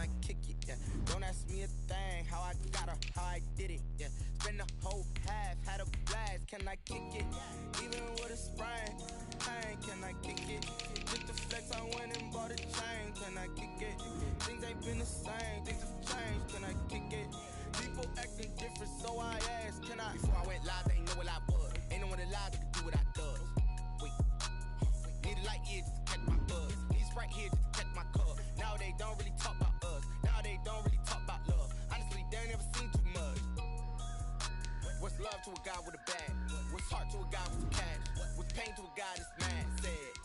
I kick it? Yeah. Don't ask me a thing, how I got her, how I did it. Yeah. Spend the whole half, had a blast, can I kick it? Even with a sprain, pain, can I kick it? Just the flex, I went and bought a chain, can I kick it? Things ain't been the same, things have changed, can I kick it? People acting different, so I asked, can I? Before I went live, they know what I was. Ain't no one alive that can do what I does. Wait, need a light here just to catch my buzz. Need Sprite here just to catch my cup. Now they don't really talk about us. Now they don't really talk about love. Honestly, they ain't never seen too much. What's love to a guy with a bag? What's heart to a guy with some cash? What's pain to a guy that's mad? Said.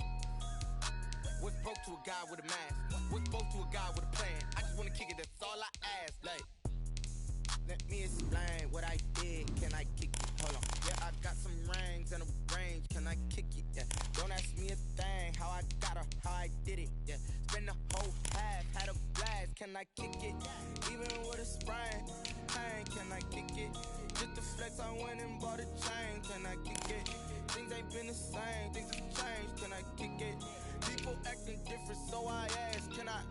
What's broke to a guy with a mask? What's broke to a guy with a plan? I just wanna kick it, that's all I ask. Like, let me explain what I did. Can I kick it? Hold on. Yeah, I got some rings and a range. Can I kick it? Yeah. Don't ask me a thing. How I got her, how I did it. Yeah. Spend the whole half, had a blast. Can I kick it? Even with a sprain, pain. Can I kick it? Just the flex, I went and bought a chain. Can I kick it? Things ain't been the same. Things have changed. Can I kick it? People acting different, so I ask. Can I?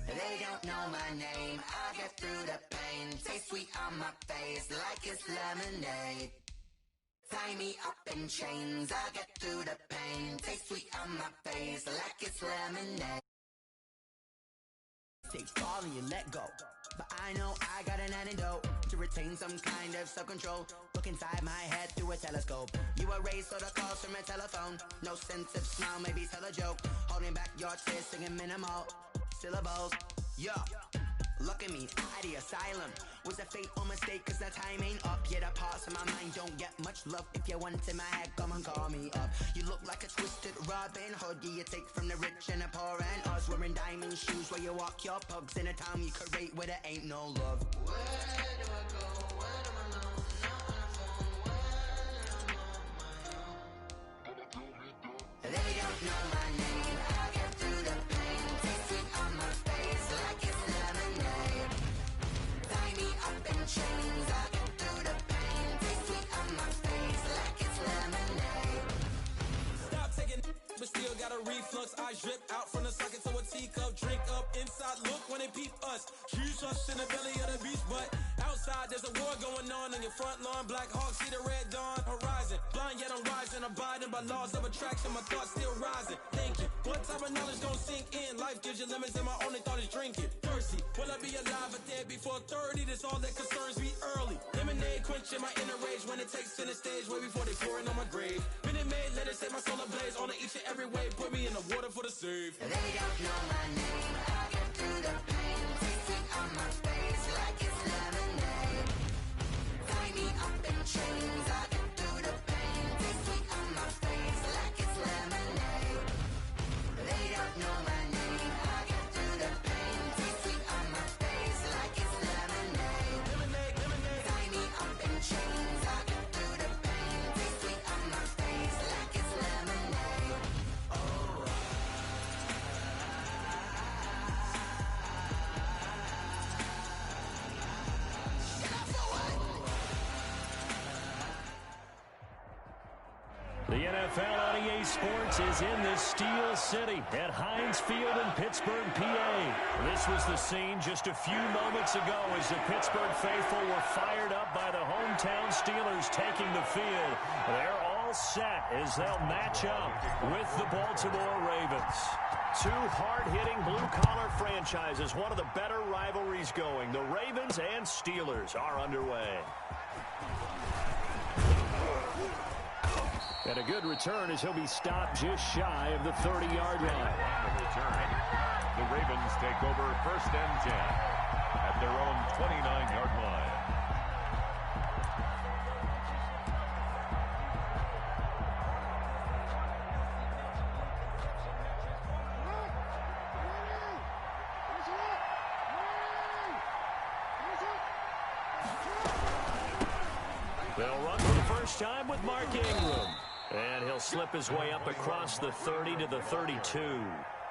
They don't know my name, I get through the pain. Taste sweet on my face like it's lemonade. Tie me up in chains, I get through the pain. Taste sweet on my face like it's lemonade. Take fall and you let go, but I know I got an antidote to retain some kind of self-control. Look inside my head through a telescope. You erase all the calls from a telephone. No sense of smile, maybe tell a joke. Holding back your tears, singing minimal syllables. Yeah, look at me, at the asylum. Was a fate or mistake, cause the time ain't up. Yet a parts of my mind don't get much love. If you want in my head, come and call me up. You look like a twisted Robin Hood. You take from the rich and the poor and us. Wearing diamond shoes where you walk your pugs in a town you could rate where there ain't no love. Where do I go? Where do I know? Not on the phone, where I'm on my own. They don't know my name, I get through the pain. Taste sweet on my face like it's lemonade. Tie me up in chains, I get through the pain. Taste sweet on my face like it's lemonade. Stop taking but still got a reflux. I drip out from the socket to a teacup. Drink up inside, look when they peep us. Choose us in the belly of the beast, but outside there's a war going on your front lawn. Black Hawk, see the red dawn horizon. Blind yet I'm rising, abiding by laws of attraction. My thoughts still rising, thinking what type of knowledge gon' sink in? Life gives you limits and my only thought is drinking. Thirsty, will I be alive or dead before 30? That's all that concerns me early. Lemonade quenching my inner rage when it takes center stage way before they pour it on my grave. Minute Maid, let it set my soul ablaze on each and every way. Put me in the water for the save. They don't know my name, I get through the pain. Taste sweet on my face like it's lemonade. Tie me up in chains, I get through the pain. Taste sweet on my face like it's lemonade. They don't know my name, I get through the pain. Taste sweet on my face like it's lemonade. Lemonade, lemonade. Tie me up in chains, I get through the pain. Taste sweet on my face like it's lemonade. The NFL on EA Sports is in the Steel City at Heinz Field in Pittsburgh, PA. This was the scene just a few moments ago as the Pittsburgh faithful were fired up by the hometown Steelers taking the field. They're all set as they'll match up with the Baltimore Ravens. Two hard-hitting blue-collar franchises, one of the better rivalries going. The Ravens and Steelers are underway. And a good return as he'll be stopped just shy of the 30-yard line. The Ravens take over 1st and 10 at their own 29-yard line. They'll run for the first time with Mark Ingram. And he'll slip his way up across the 30 to the 32.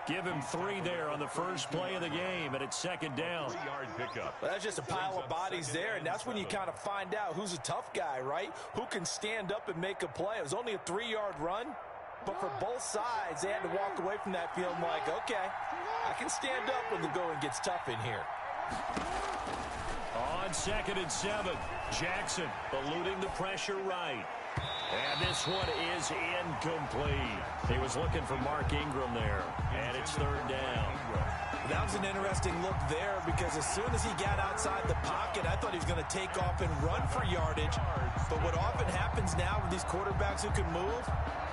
Give him 3 there on the first play of the game, and it's second down. 3-yard pickup. Well, that's just a pile of bodies there, and that's when you kind of find out who's a tough guy, right? Who can stand up and make a play. It was only a 3-yard run, but for both sides, they had to walk away from that field like, okay, I can stand up when the going gets tough in here. On 2nd and 7, Jackson eluding the pressure right. And this one is incomplete. He was looking for Mark Ingram there, and it's 3rd down. That was an interesting look there because as soon as he got outside the pocket, I thought he was going to take off and run for yardage. But what often happens now with these quarterbacks who can move,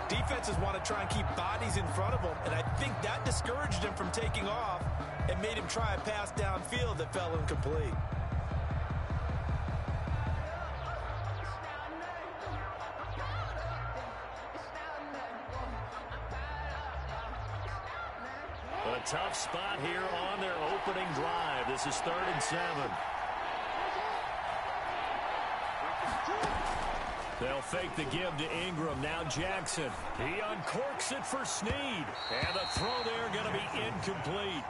defenses want to try and keep bodies in front of them, and I think that discouraged him from taking off and made him try a pass downfield that fell incomplete. A tough spot here on their opening drive. This is 3rd and 7. They'll fake the give to Ingram. Now Jackson. He uncorks it for Snead. And the throw there going to be incomplete.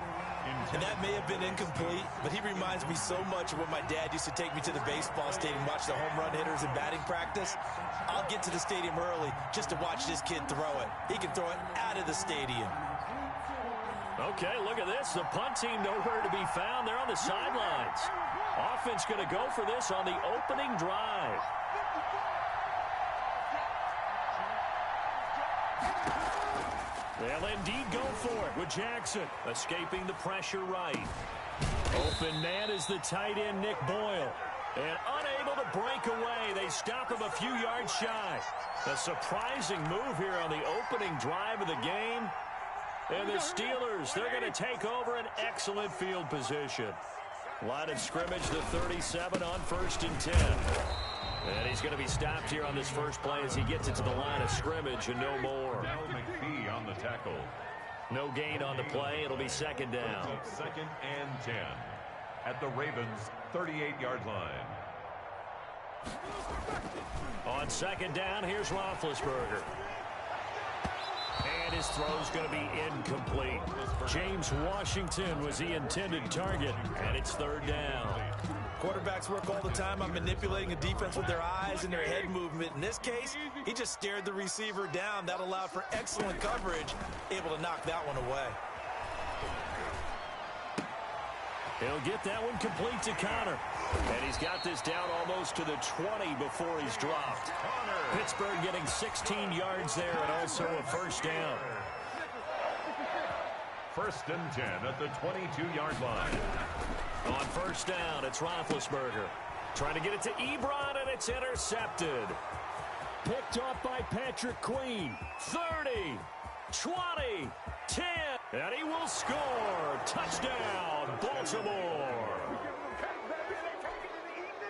And that may have been incomplete, but he reminds me so much of when my dad used to take me to the baseball stadium, watch the home run hitters in batting practice. I'll get to the stadium early just to watch this kid throw it. He can throw it out of the stadium. Okay, look at this. The punt team nowhere to be found. They're on the sidelines. Offense going to go for this on the opening drive. They'll indeed go for it with Jackson escaping the pressure right. Open man is the tight end, Nick Boyle. And unable to break away, they stop him a few yards shy. A surprising move here on the opening drive of the game. And the Steelers, they're going to take over an excellent field position. Line of scrimmage, the 37 on 1st and 10. And he's going to be stopped here on this first play as he gets it to the line of scrimmage and no more. Now McPhee on the tackle. No gain on the play. It'll be 2nd down. 2nd and 10 at the Ravens' 38-yard line. On 2nd down, here's Roethlisberger. And his throw's going to be incomplete. James Washington was the intended target, and it's 3rd down. Quarterbacks work all the time on manipulating a defense with their eyes and their head movement. In this case, he just stared the receiver down. That allowed for excellent coverage, able to knock that one away. He'll get that one complete to Connor. And he's got this down almost to the 20 before he's dropped. Pittsburgh getting 16 yards there and also a 1st down. 1st and 10 at the 22-yard line. On 1st down, it's Roethlisberger. Trying to get it to Ebron, and it's intercepted. Picked off by Patrick Queen. 30, 20, 10, and he will score. Touchdown, Baltimore.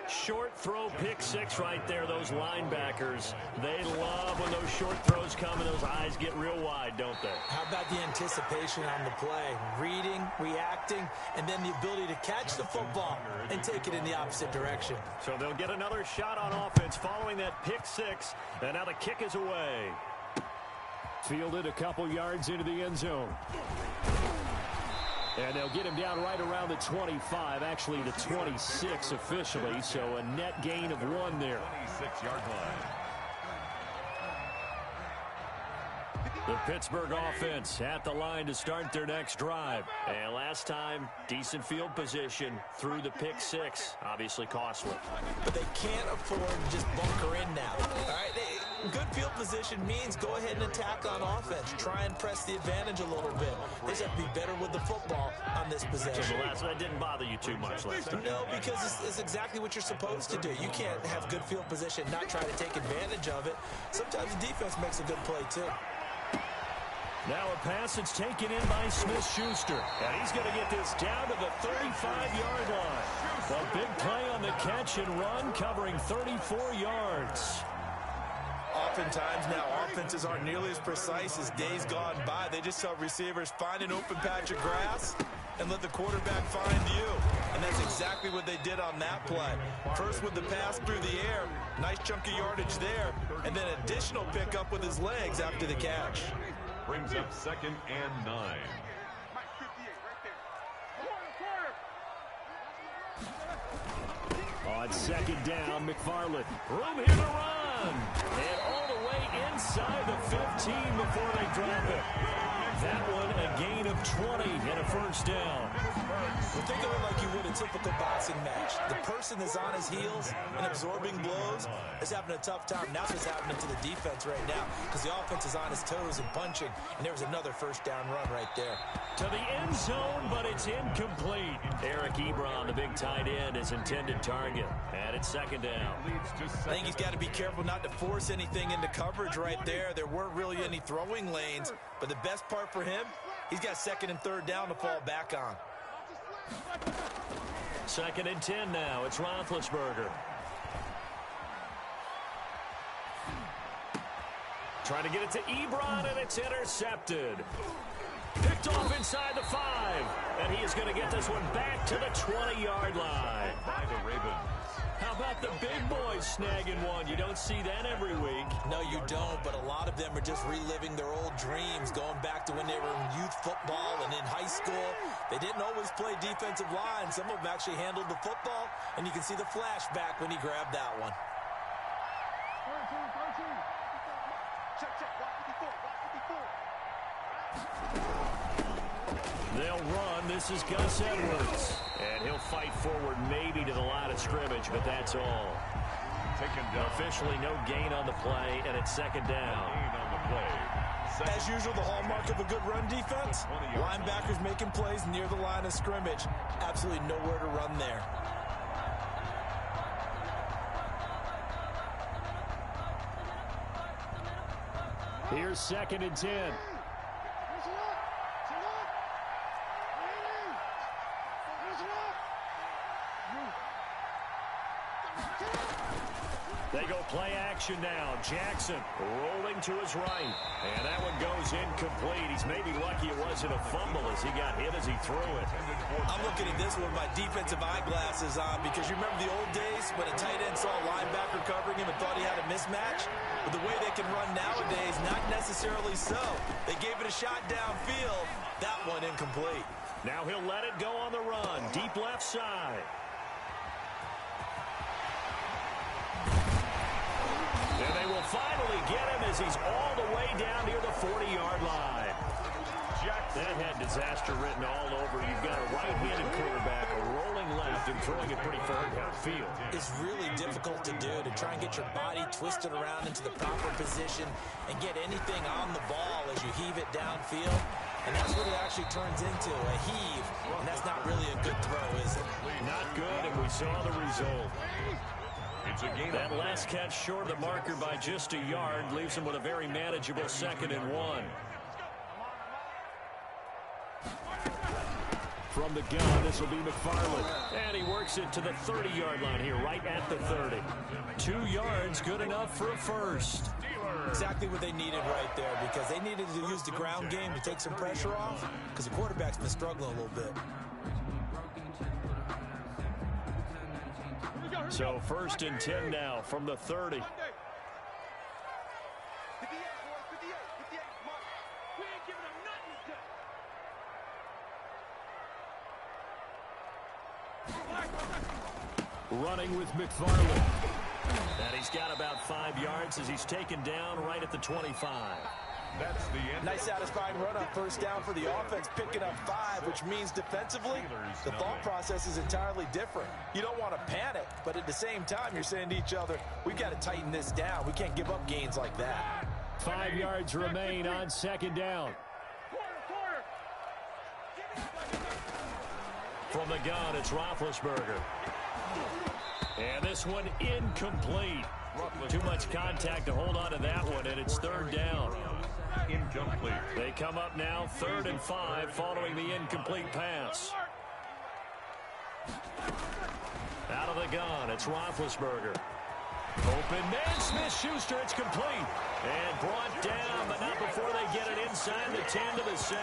Short throw, pick 6 right there. Those linebackers, they love when those short throws come and those eyes get real wide, don't they? How about the anticipation on the play? Reading, reacting, and then the ability to catch the football and take it in the opposite direction. So they'll get another shot on offense following that pick 6, and now the kick is away. Fielded a couple yards into the end zone. And they'll get him down right around the 25, actually the 26 officially, so a net gain of 1 there. 26-yard line. The Pittsburgh offense at the line to start their next drive. And last time, decent field position through the pick 6, obviously costly. But they can't afford to just bunker in now. All right, good field position means go ahead and attack on offense. Try and press the advantage a little bit. They just have to be better with the football on this possession. So the last one didn't bother you too much last time. No, because it's exactly what you're supposed to do. You can't have good field position, not try to take advantage of it. Sometimes the defense makes a good play, too. Now a pass that's taken in by Smith-Schuster. And he's going to get this down to the 35-yard line. A big play on the catch and run, covering 34 yards. Oftentimes now, offenses aren't nearly as precise as days gone by. They just tell receivers, find an open patch of grass and let the quarterback find you. And that's exactly what they did on that play. First with the pass through the air, nice chunk of yardage there, and then additional pickup with his legs after the catch. Brings up 2nd and 9. On 2nd down, McFarland. Room here to run. And all the way inside the 15 before they drop it. That one a gain of 20 and a first down. Well, think of it like you would a typical boxing match. The person that's on his heels and absorbing blows is having a tough time. That's what's happening to the defense right now because the offense is on his toes and punching, and there was another first down run right there. To the end zone, but it's incomplete. Eric Ebron, the big tight end, is intended target. And it's 2nd down. I think he's got to be careful not to force anything into coverage right there. There weren't really any throwing lanes, but the best part for him, he's got 2nd and 3rd down to fall back on. 2nd and 10 now. It's Roethlisberger. Trying to get it to Ebron, and it's intercepted. Picked off inside the 5. And he is going to get this one back to the 20-yard line. By the Ravens. How about the big boys snagging one? You don't see that every week. No, you don't, but a lot of them are just reliving their old dreams, going back to when they were in youth football and in high school. They didn't always play defensive line. Some of them actually handled the football, and you can see the flashback when he grabbed that one. They'll run. This is Gus Edwards. And he'll fight forward maybe to the line of scrimmage, but that's all. Taken down. Officially no gain on the play, and it's 2nd down. Gain on the play. As usual, the hallmark of a good run defense, linebackers making plays near the line of scrimmage. Absolutely nowhere to run there. Here's 2nd and 10. They go play action now. Jackson rolling to his right. And that one goes incomplete. He's maybe lucky it wasn't a fumble as he got hit as he threw it. I'm looking at this with my defensive eyeglasses on because you remember the old days when a tight end saw a linebacker covering him and thought he had a mismatch? But the way they can run nowadays, not necessarily so. They gave it a shot downfield. That one incomplete. Now he'll let it go on the run. Deep left side. And they will finally get him as he's all the way down near the 40-yard line. That had disaster written all over. You've got a right-handed quarterback, a rolling left, and throwing it pretty far downfield. It's really difficult to do, to try and get your body twisted around into the proper position and get anything on the ball as you heave it downfield. And that's what it actually turns into, a heave. And that's not really a good throw, is it? Not good, and we saw the result. It's a gain. That last catch short of the marker by just a yard leaves him with a very manageable 2nd and 1. From the gun, this will be McFarland. And he works it to the 30-yard line here, right at the 30. 2 yards, good enough for a first. Exactly what they needed right there, because they needed to use the ground game to take some pressure off, because the quarterback's been struggling a little bit. So 1st and 10 now from the 30. Running with McFarland. And he's got about 5 yards as he's taken down right at the 25. That's the end. Nice satisfying run on first down for the offense, picking up 5, which means defensively, the thought process is entirely different. You don't want to panic, but at the same time, you're saying to each other, we've got to tighten this down. We can't give up gains like that. 5 yards remain on 2nd down. From the gun, it's Roethlisberger. And this one incomplete. Too much contact to hold on to that one, and it's 3rd down. Incomplete. They come up now 3rd and 5 following the incomplete pass. Out of the gun, it's Roethlisberger. open. Man Smith-Schuster, it's complete. And brought down, but not before they get it inside the 10 to the 7.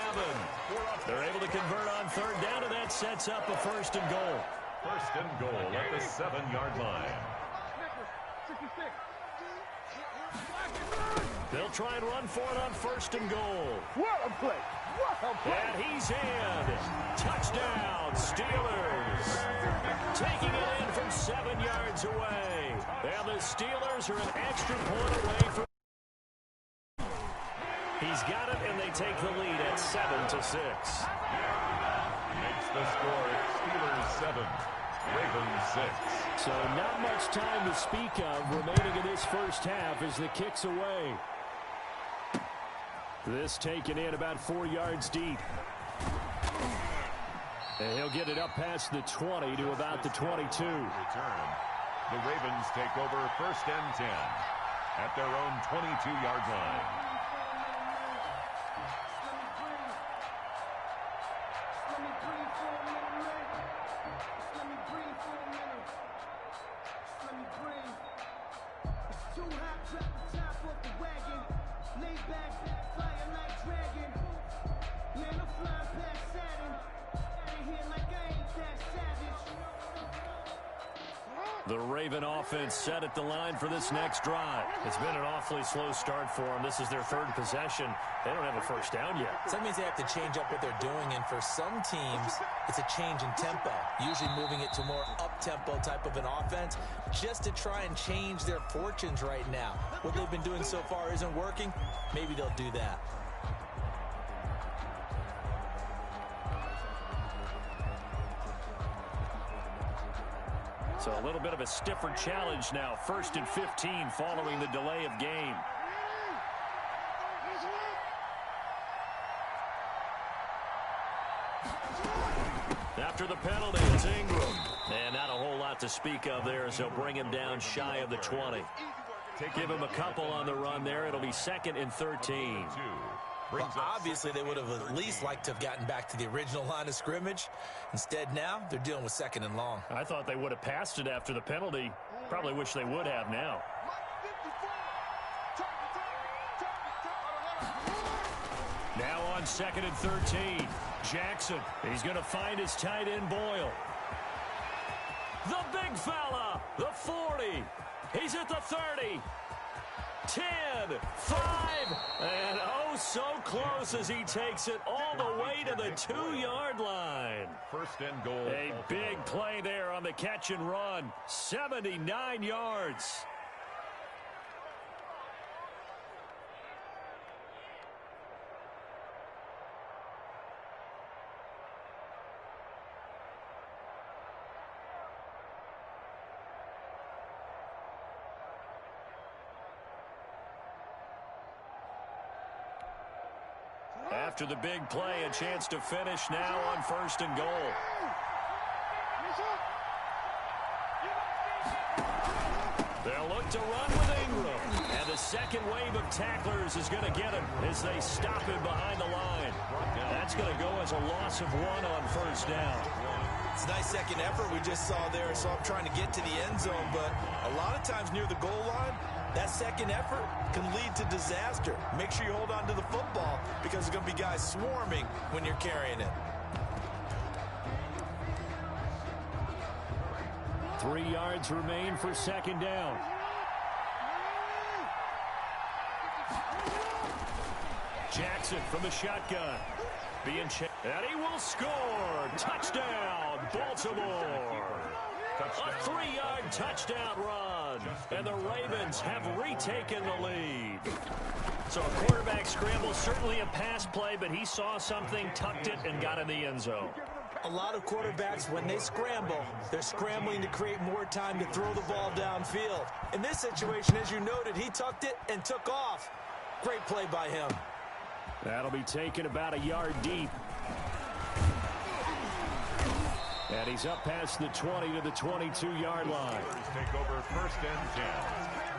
They're able to convert on third down, and that sets up a 1st and goal. 1st and goal at the 7-yard line. They'll try and run for it on 1st and goal. What a play. And he's in. Touchdown, Steelers. Taking it in from 7 yards away. And the Steelers are an extra point away from... He's got it, and they take the lead at 7-6. Makes the score Steelers 7, Ravens 6. So not much time to speak of remaining in this first half as the kick's away. This taken in about 4 yards deep. And he'll get it up past the 20 to about the 22. Return. The Ravens take over 1st and 10 at their own 22-yard line. The Raven offense set at the line for this next drive. It's been an awfully slow start for them. This is their 3rd possession. They don't have a 1st down yet. So that means they have to change up what they're doing, and for some teams, it's a change in tempo, usually moving it to more up-tempo type of an offense just to try and change their fortunes right now. What they've been doing so far isn't working. Maybe they'll do that. So a little bit of a stiffer challenge now. 1st and 15 following the delay of game. After the penalty, it's Ingram. And not a whole lot to speak of there as they'll bring him down shy of the 20. Give him a couple on the run there. It'll be 2nd and 13. Well, obviously, they would have at least liked to have gotten back to the original line of scrimmage. Instead, now, they're dealing with 2nd and long. I thought they would have passed it after the penalty. Probably wish they would have now. Now on 2nd and 13. Jackson, he's going to find his tight end Boyle. The big fella, the 40. He's at the 30. 10, 5, and oh, so close as he takes it all the way to the 2-yard line. 1st and goal. A big play there on the catch and run. 79 yards. After the big play, a chance to finish now on 1st and goal. They'll look to run with Ingram. And the second wave of tacklers is going to get him as they stop him behind the line. That's going to go as a loss of 1 on 1st down. It's a nice second effort we just saw there. So I'm trying to get to the end zone, but a lot of times near the goal line, that second effort can lead to disaster. Make sure you hold on to the football because there's going to be guys swarming when you're carrying it. 3 yards remain for 2nd down. Jackson from the shotgun. Being checked. And he will score. Touchdown, Baltimore. A 3-yard touchdown run. And the Ravens have retaken the lead. So a quarterback scramble, certainly a pass play, but he saw something, tucked it, and got in the end zone. A lot of quarterbacks, when they scramble, they're scrambling to create more time to throw the ball downfield. In this situation, as you noted, he tucked it and took off. Great play by him. That'll be taken about a yard deep. And he's up past the 20 to the 22-yard line. Take over 1st and 10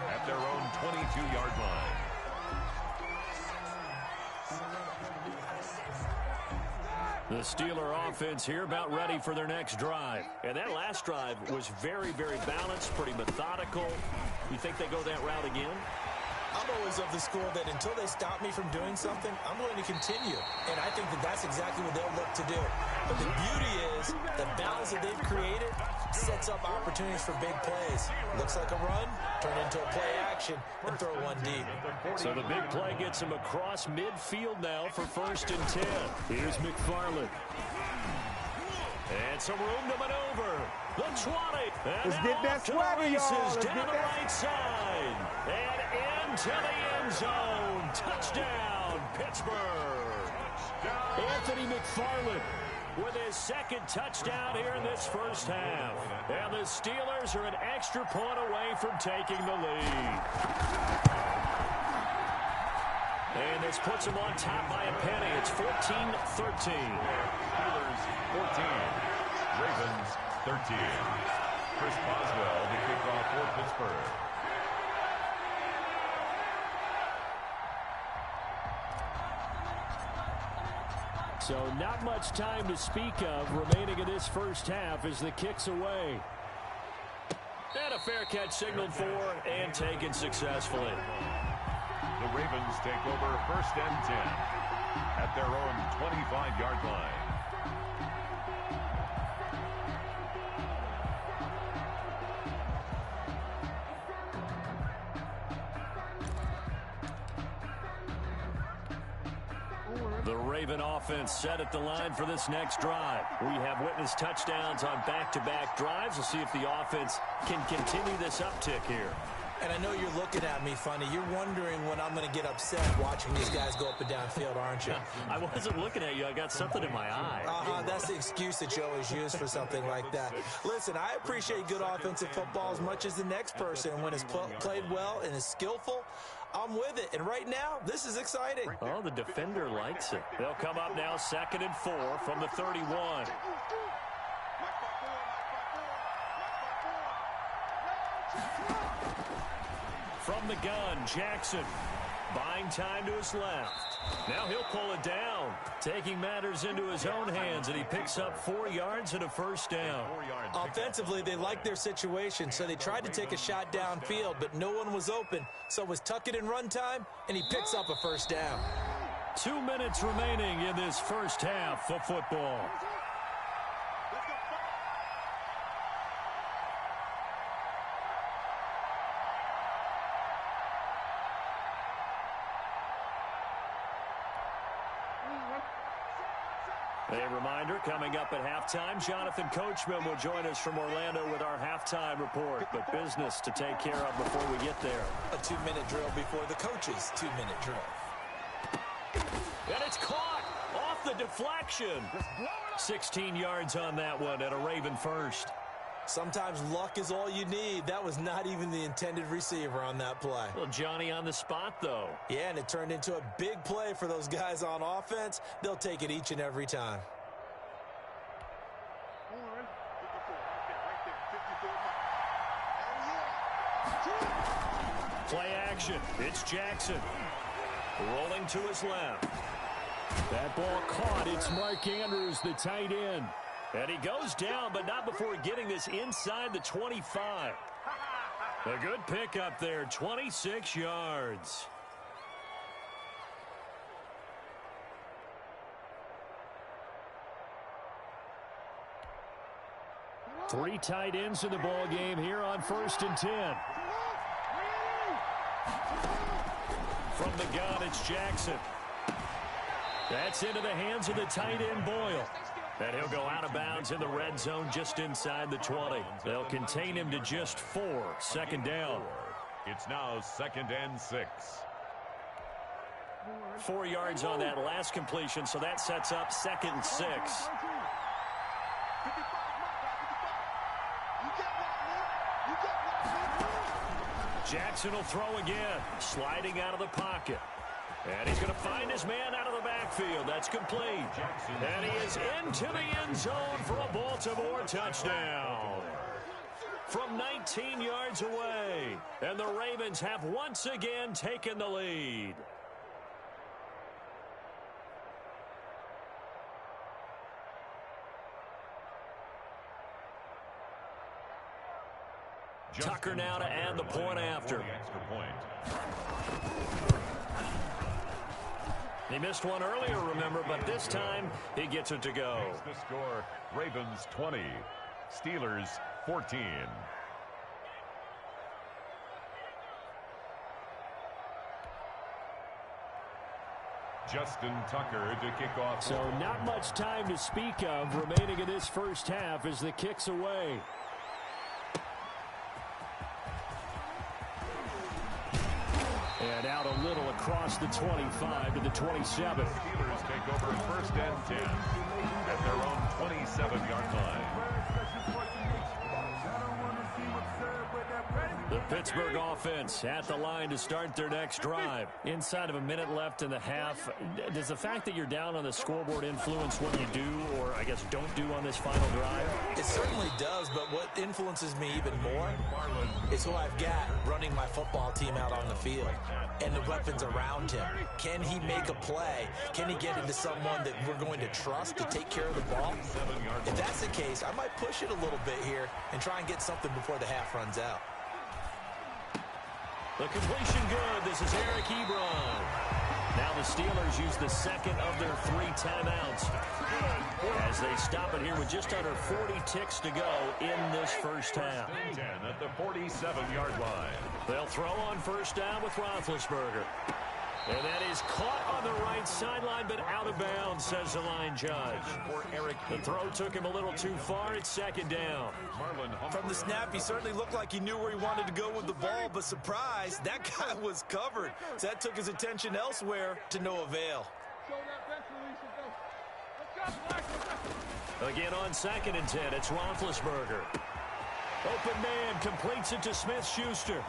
at their own 22-yard line. The Steeler offense here about ready for their next drive. And that last drive was very, very balanced, pretty methodical. You think they go that route again? I'm always of the school that until they stop me from doing something, I'm going to continue. And I think that that's exactly what they'll look to do. But the beauty is the balance that they've created sets up opportunities for big plays. Looks like a run, turn into a play action, and throw one deep. So the big play gets him across midfield now for 1st and 10. Here's McFarland. And some room to maneuver. The 20. And let's get that swagger, y'all. Down the right side. And into the end zone. Touchdown, Pittsburgh. Anthony McFarland with his 2nd touchdown here in this first half. And the Steelers are an extra point away from taking the lead. And this puts them on top by a penny. It's 14-13. Steelers 14, Ravens 13. Chris Boswell to kick off for Pittsburgh. So not much time to speak of remaining in this first half as the kick's away. And a fair catch signaled for and taken successfully. The Ravens take over 1st and 10 at their own 25-yard line. The Raven offense set at the line for this next drive. We have witnessed touchdowns on back-to-back drives. We'll see if the offense can continue this uptick here. And I know you're looking at me funny. You're wondering when I'm going to get upset watching these guys go up and down field, aren't you? I wasn't looking at you. I got something in my eye. That's the excuse that you always use for something like that. Listen, I appreciate good offensive football as much as the next person. When it's played well and is skillful, I'm with it. And right now, this is exciting. Oh, the defender likes it. They'll come up now 2nd and 4 from the 31. From the gun, Jackson. Buying time to his left. Now he'll pull it down. Taking matters into his own hands, and he picks up 4 yards and a 1st down. Offensively, they liked their situation, so they tried to take a shot downfield, but no one was open. So it was tuck it in run time, and he picks up a 1st down. 2 minutes remaining in this first half of football. A reminder, coming up at halftime, Jonathan Coachman will join us from Orlando with our halftime report. But business to take care of before we get there. A 2-minute drill before the coach's 2-minute drill. And it's caught off the deflection. 16 yards on that one and a Raven first. Sometimes luck is all you need. That was not even the intended receiver on that play. Well, Johnny on the spot, though. Yeah, and it turned into a big play for those guys on offense. They'll take it each and every time. Play action. It's Jackson. Rolling to his left. That ball caught. It's Mark Andrews, the tight end. And he goes down, but not before getting this inside the 25. A good pickup there, 26 yards. Three tight ends in the ball game here on 1st and 10. From the gun, it's Jackson. That's into the hands of the tight end, Boyle. And he'll go out of bounds in the red zone just inside the 20. They'll contain him to just 4. 2nd down. It's now 2nd and 6. 4 yards on that last completion, so that sets up 2nd and 6. Jackson will throw again, sliding out of the pocket. And he's going to find his man out of the backfield. That's complete. And he is into the end zone for a Baltimore touchdown. From 19 yards away. And the Ravens have once again taken the lead. Tucker now to add the point after. Extra point. He missed one earlier, remember, but this time he gets it to go. Makes the score Ravens 20, Steelers 14. Justin Tucker to kick off. So not much time to speak of remaining in this first half as the kick's away. And out a little across the 25 to the 27. Steelers take over first and 10 at their own 27-yard line. The Pittsburgh offense at the line to start their next drive. Inside of a minute left in the half. Does the fact that you're down on the scoreboard influence what you do, or I guess don't do on this final drive? It certainly does, but what influences me even more is who I've got running my football team out on the field and the weapons around him. Can he make a play? Can he get into someone that we're going to trust to take care of the ball? If that's the case, I might push it a little bit here and try and get something before the half runs out. The completion good. This is Eric Ebron. Now the Steelers use the second of their 3 timeouts as they stop it here with just under 40 ticks to go in this first half. 10 at the 47-yard line. They'll throw on first down with Roethlisberger. And that is caught on the right sideline, but out of bounds, says the line judge. The throw took him a little too far. It's second down. From the snap, he certainly looked like he knew where he wanted to go with the ball, but surprise, that guy was covered. So that took his attention elsewhere to no avail. Again on second and 10, it's Roethlisberger. Open man completes it to Smith-Schuster.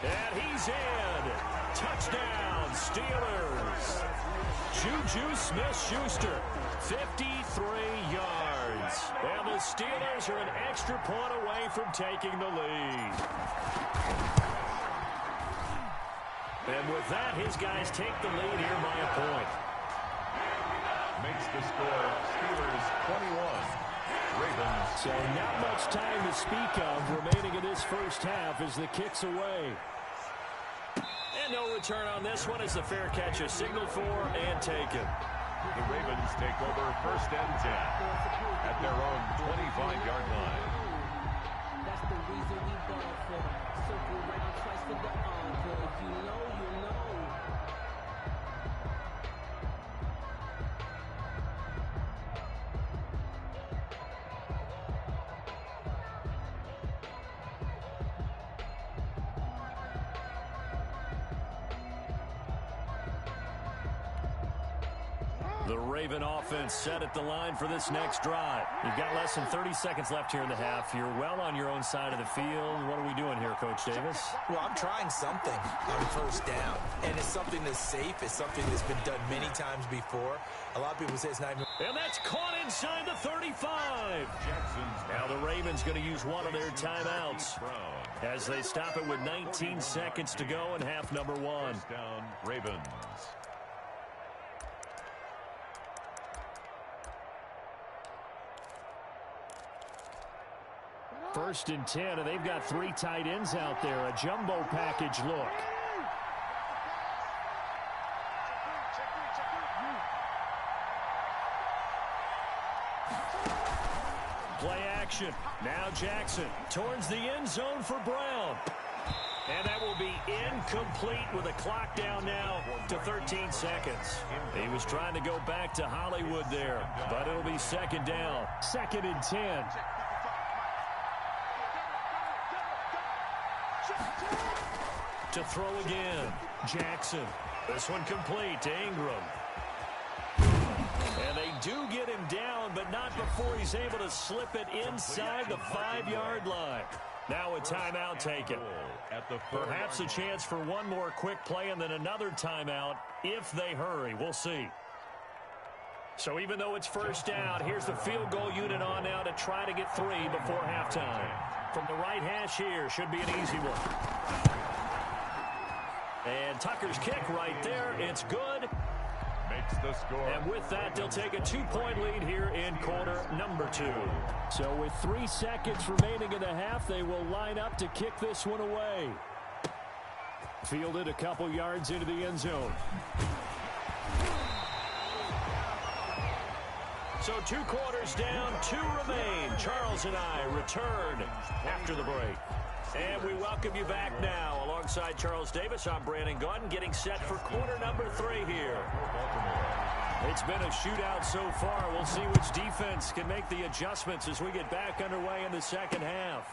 And he's in. Touchdown, Steelers. Juju Smith-Schuster, 53 yards. And the Steelers are an extra point away from taking the lead. And with that, his guys take the lead here by a point. Makes the score Steelers 21, Ravens. So not much time to speak of remaining in this first half as the kick's away. And no return on this one as the fair catch is signaled for and taken. The Ravens take over first and 10 at their own 25-yard line. That's the reason we ball for. Circle round twice for the encore. If you know, you know. The Raven offense set at the line for this next drive. You've got less than 30 seconds left here in the half. You're well on your own side of the field. What are we doing here, Coach Davis? Well, I'm trying something on first down, and it's something that's safe. It's something that's been done many times before. A lot of people say it's not even... And that's caught inside the 35. Now the Ravens going to use one of their timeouts as they stop it with 19 seconds to go in half number 1. First down, Ravens. First and 10, and they've got 3 tight ends out there. A jumbo package look. Play action. Now Jackson towards the end zone for Brown. And that will be incomplete with a clock down now to 13 seconds. He was trying to go back to Hollywood there, but it'll be second down. Second and 10. To throw again, Jackson. This one complete to Ingram. And they do get him down, but not before he's able to slip it inside the 5-yard line. Now a timeout taken. Perhaps a chance for one more quick play and then another timeout if they hurry. We'll see. So even though it's first down, here's the field goal unit on now to try to get 3 before halftime. From the right hash here, should be an easy one. And Tucker's kick right there. It's good. the score. And with that, they'll take a 2-point lead here in quarter number 2. So with 3 seconds remaining in the half, they will line up to kick this one away. Fielded a couple yards into the end zone. So 2 quarters down, 2 remain. Charles and I return after the break. And we welcome you back now. Alongside Charles Davis, I'm Brandon Gaudin, getting set for quarter number 3 here. It's been a shootout so far. We'll see which defense can make the adjustments as we get back underway in the second half.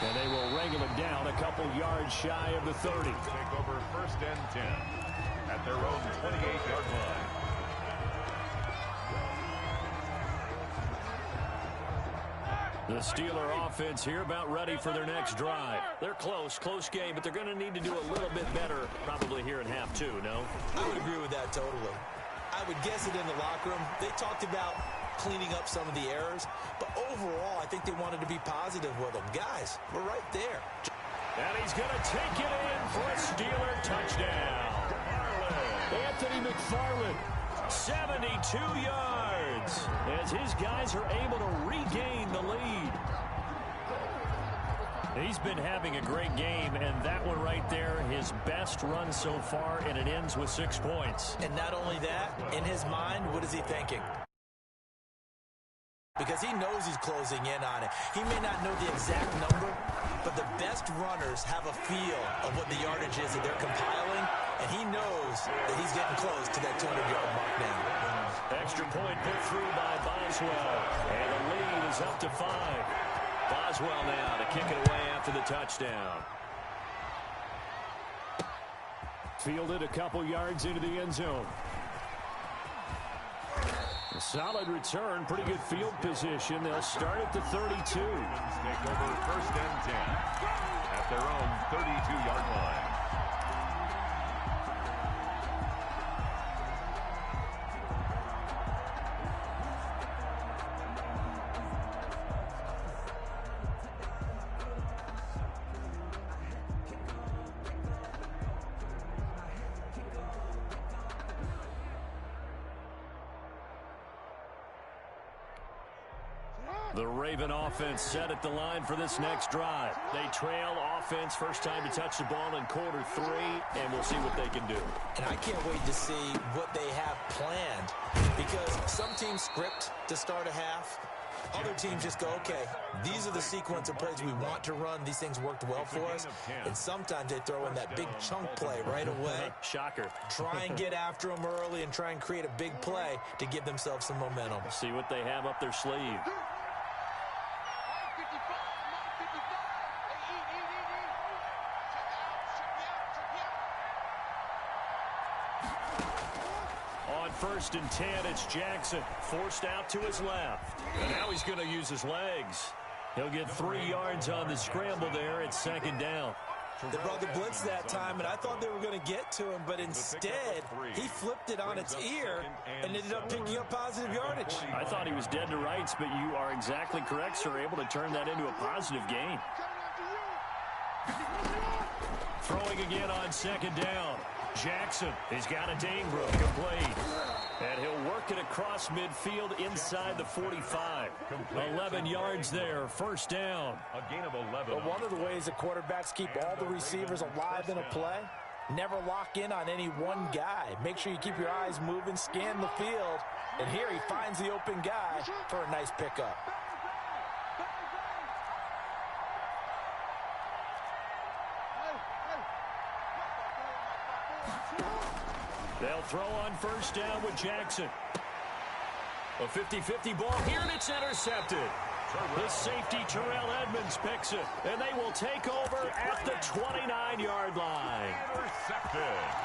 And they will wrangle it down a couple yards shy of the 30. Take over 1st and 10 at their own 28-yard line. The Steeler offense here about ready for their next drive. They're close game, but they're going to need to do a little bit better probably here in half 2, no? I would agree with that totally. I would guess it in the locker room. They talked about cleaning up some of the errors, but overall, I think they wanted to be positive with them. Guys, we're right there. And he's going to take it in for a Steeler touchdown. Anthony McFarland, 72 yards, as his guys are able to regain the lead. He's been having a great game, and that one right there, his best run so far, and it ends with 6 points. And not only that, in his mind, what is he thinking? Because he knows he's closing in on it. He may not know the exact number, but the best runners have a feel of what the yardage is that they're compiling, and he knows that he's getting close to that 200-yard mark now. Extra point put through by Boswell, and the lead is up to 5. Boswell now to kick it away after the touchdown. Fielded a couple yards into the end zone. A solid return, pretty good field position. They'll start at the 32. Take over 1st and 10 at their own 32-yard line. The Raven offense set at the line for this next drive. They trail offense, first time to touch the ball in quarter 3, and we'll see what they can do. And I can't wait to see what they have planned, because some teams script to start a half. Other teams just go, okay, these are the sequence of plays we want to run. These things worked well for us. And sometimes they throw in that big chunk play right away. Shocker. Try and get after them early and try and create a big play to give themselves some momentum. See what they have up their sleeve. On 1st and 10, it's Jackson, forced out to his left. And now he's going to use his legs. He'll get 3 yards on the scramble there at 2nd down. They brought the blitz that time, and I thought they were going to get to him, but instead, he flipped it on its ear and ended up picking up positive yardage. I thought he was dead to rights, but you are exactly correct, sir, able to turn that into a positive gain. Throwing again on 2nd down. Jackson, he's got a Danebrook complete. And he'll work it across midfield inside the 45. 11 yards there, 1st down. A gain of 11. But one of the ways that quarterbacks keep all the receivers alive in a play, never lock in on any one guy. Make sure you keep your eyes moving, scan the field. And here he finds the open guy for a nice pickup. They'll throw on 1st down with Jackson. A 50-50 ball here, and it's intercepted. The safety, Terrell Edmonds, picks it, and they will take over at the 29-yard line.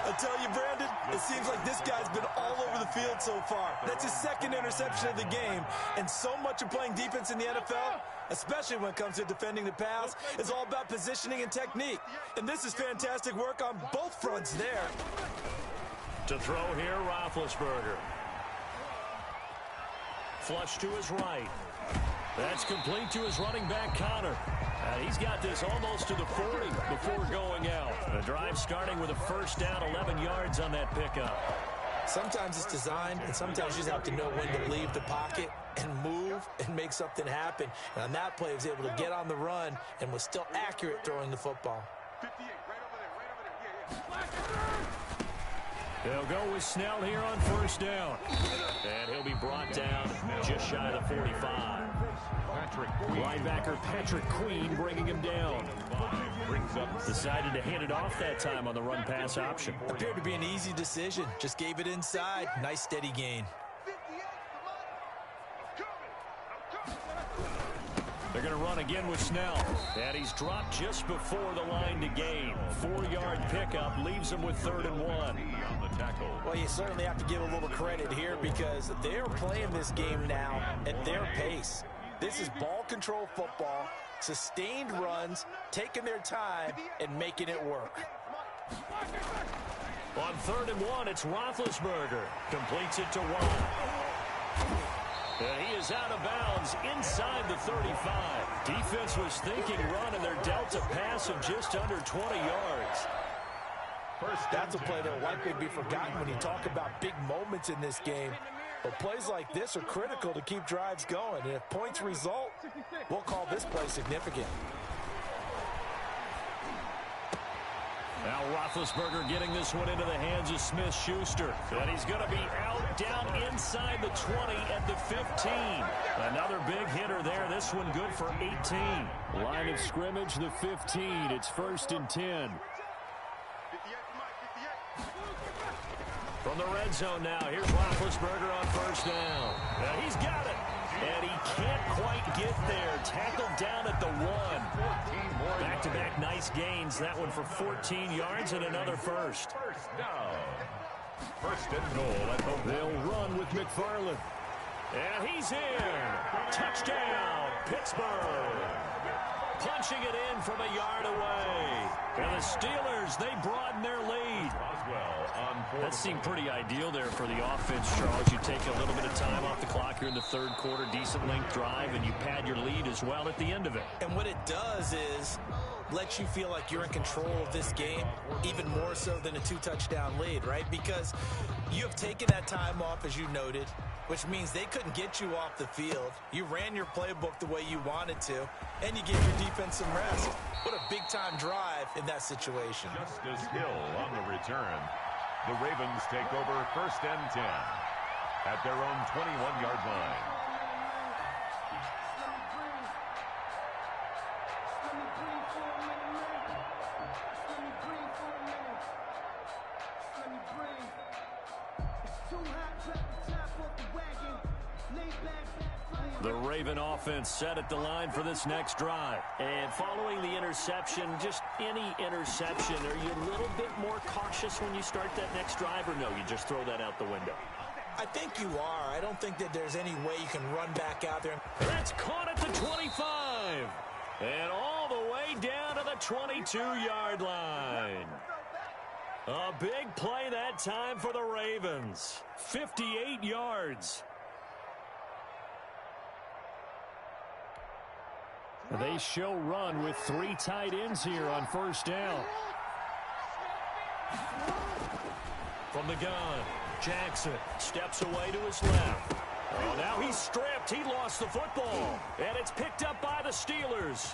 I tell you, Brandon, it seems like this guy's been all over the field so far. That's his 2nd interception of the game, and so much of playing defense in the NFL, especially when it comes to defending the pass, is all about positioning and technique. And this is fantastic work on both fronts there. To throw here, Roethlisberger. Flush to his right. That's complete to his running back, Connor. He's got this almost to the 40 before going out. The drive starting with a first down, 11 yards on that pickup. Sometimes it's designed, and sometimes you just have to know when to leave the pocket and move and make something happen. And on that play, he was able to get on the run and was still accurate throwing the football. 58, right over there. They'll go with Snell here on first down. And he'll be brought down just shy of the 45. Linebacker Patrick Queen bringing him down. Decided to hand it off that time on the run-pass option. Appeared to be an easy decision. Just gave it inside. Nice steady gain. They're going to run again with Snell. And he's dropped just before the line to gain. 4-yard pickup leaves him with 3rd and 1. Well, you certainly have to give a little credit here because they're playing this game now at their pace. This is ball control football, sustained runs, taking their time, and making it work. On 3rd and 1, it's Roethlisberger. Completes it to Watt. And he is out of bounds inside the 35. Defense was thinking run, and they're dealt a pass of just under 20 yards. That's a play that will likely be forgotten when you talk about big moments in this game. But plays like this are critical to keep drives going. And if points result, we'll call this play significant. Now Roethlisberger getting this one into the hands of Smith-Schuster. And he's going to be out down inside the 20 at the 15. Another big hitter there. This one good for 18. Line of scrimmage, the 15. It's 1st and 10. From the red zone now, here's Roethlisberger on first down. And he's got it. And he can't quite get there. Tackled down at the 1. Back-to-back nice gains. That one for 14 yards and another first. First down. 1st and goal at the They'll run with McFarland. And he's in. Touchdown, Pittsburgh. Punching it in from a yard away. And the Steelers, they broaden their lead. That seemed pretty ideal there for the offense, Charles. You take a little bit of time off the clock here in the 3rd quarter, decent length drive, and you pad your lead as well at the end of it. And what it does is let you feel like you're in control of this game, even more so than a 2-touchdown lead, right? Because you have taken that time off, as you noted, which means they couldn't get you off the field. You ran your playbook the way you wanted to, and you gave your defense some rest. What a big-time drive in that situation. Justice Hill on the return. The Ravens take over 1st and 10 at their own 21-yard line. The Raven offense set at the line for this next drive. And following the interception, just any interception, are you a little bit more cautious when you start that next drive, or no, you just throw that out the window? I think you are. I don't think that there's any way you can run back out there. That's caught at the 25. And all the way down to the 22-yard line. A big play that time for the Ravens. 58 yards. They show run with 3 tight ends here on first down. From the gun, Jackson steps away to his left. Oh, now he's stripped. He lost the football. And it's picked up by the Steelers.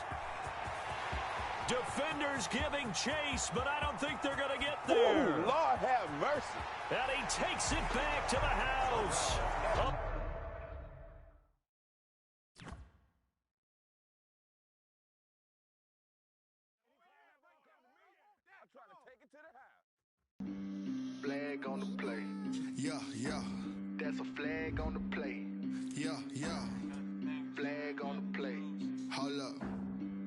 Defenders giving chase, but I don't think they're going to get there. Ooh, Lord have mercy. And he takes it back to the house. Up. Flag on the play. Yeah, yeah. That's a flag on the play. Yeah, yeah. Flag on the play. Hold up.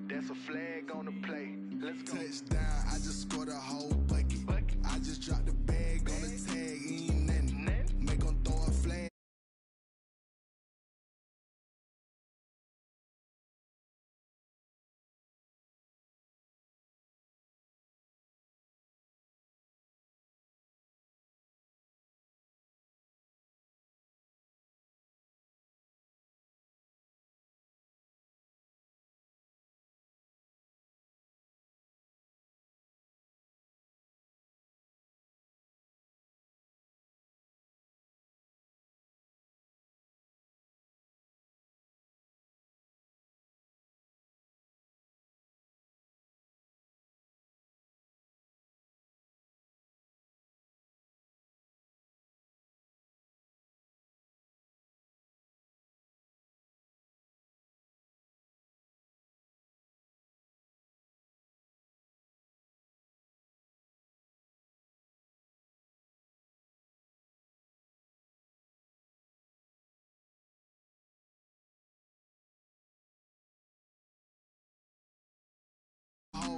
That's a flag on the play. Let's go. Touchdown, I just scored a whole bucket. I just dropped the bag on the tag, ain't nothing. Make 'em throw a flag.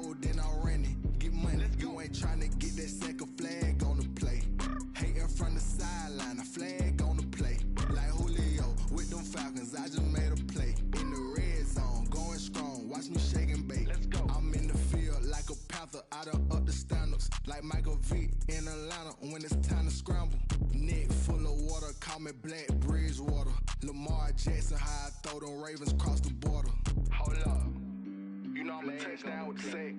hole, then I'm running. Get money, you ain't tryna get that second flag on the play. Hating from the sideline, a flag on the play. Like Julio with them Falcons, I just made a play. In the red zone, going strong, watch me shake and bake. Let's go. I'm in the field like a panther, I done up the standards. Like Michael Vick in Atlanta when it's time to scramble. Neck full of water, call me Black Bridgewater. Lamar Jackson, how I throw them Ravens across the border. Hold up, you know I'm a touchdown with the sack.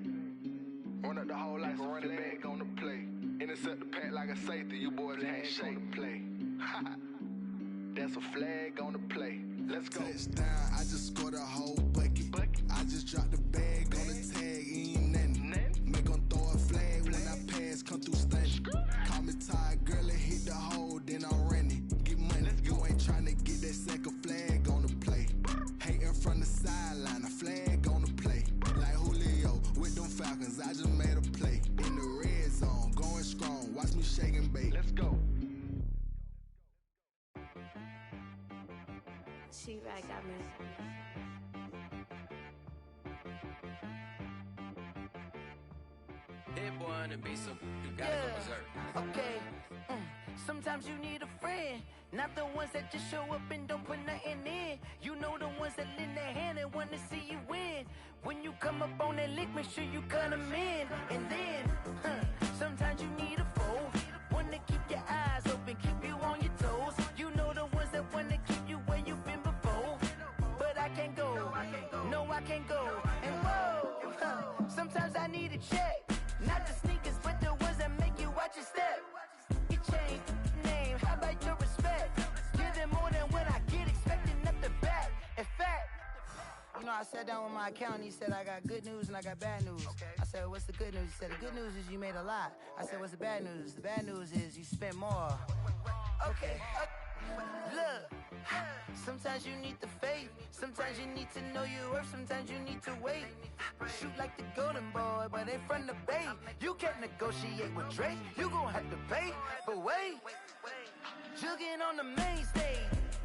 Run up the whole like a running back on the play. Intercept the pack like a safety, you boys ain't shake the play. That's a flag on the play. Let's go. Touchdown, I just scored a whole bucket. I just dropped the bag on the tag, ain't nothing. Make them throw a flag when I pass, come through stunning. Call me tired, girl, and hit the hole, then I'm running. Get money, you ain't tryna get that second flag on the play. Hating from the sideline, a flag on the play. Like Julio with them Falcons, I just made a play. In the red zone, going strong, watch me shake and bake. Let's go. She-Rag got me. Hit boy on the beat, so you gotta go berserk. Okay. Sometimes you need a friend, not the ones that just show up and don't put nothing in. You know the ones that lend their hand and want to see you win. When you come up on that lick, make sure you cut them in. And then, sometimes you need a foe, one to keep your eyes open, keep you on your toes. You know the ones that want to keep you where you've been before. But I can't go, no I can't go. And whoa, sometimes I need a check. Not the sneakers, but the ones that make you watch your step. You change name, how about your respect? Give them more than when I get expecting up the back. In fact, you know, I sat down with my accountant, he said I got good news and I got bad news. I said, what's the good news? He said, the good news is you made a lot. I said, what's the bad news? The bad news is you spent more. Okay, look, sometimes you need the faith, sometimes you need to know your worth, sometimes you need to wait. Shoot like the golden boy, but in front of the bay. You can't negotiate with Drake, you gon' have to pay. But wait, jugging on the main stage,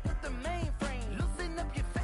with the mainframe, loosen up your face.